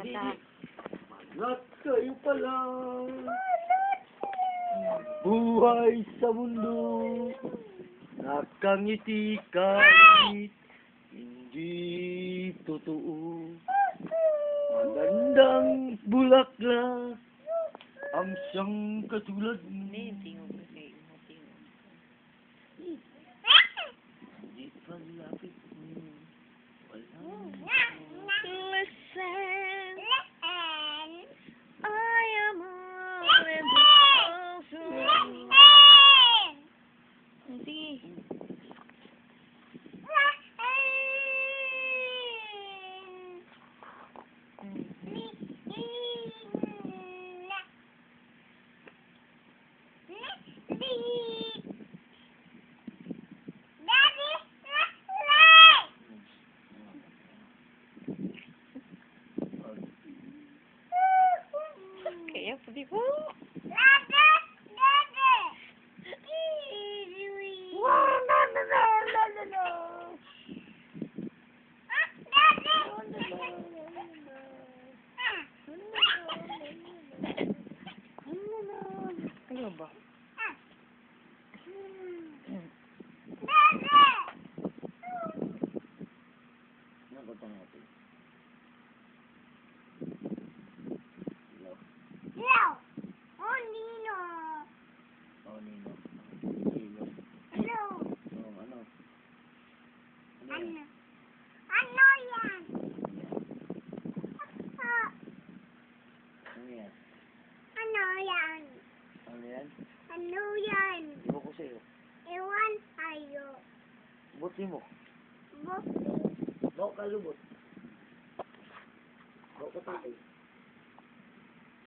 Di. Malat kayo pala. Buhay sa mundo. Nakangiti kahit hindi totoo. Magandang bulaklak ang siyang katulad mo. Hindi mo kasi umuti mo. Hindi palapit mo. Wala mo. Listen, I am all in the world. Sige. Kaya pwede ko. Ano ba? Nagot ang natin. Oh, Nino. Nino. Oh, ano? Ano yan? Ano yan? Ano yan? Ibo ko sa'yo. Buti mo. Bawa ka lubot. Bawa ka tayo.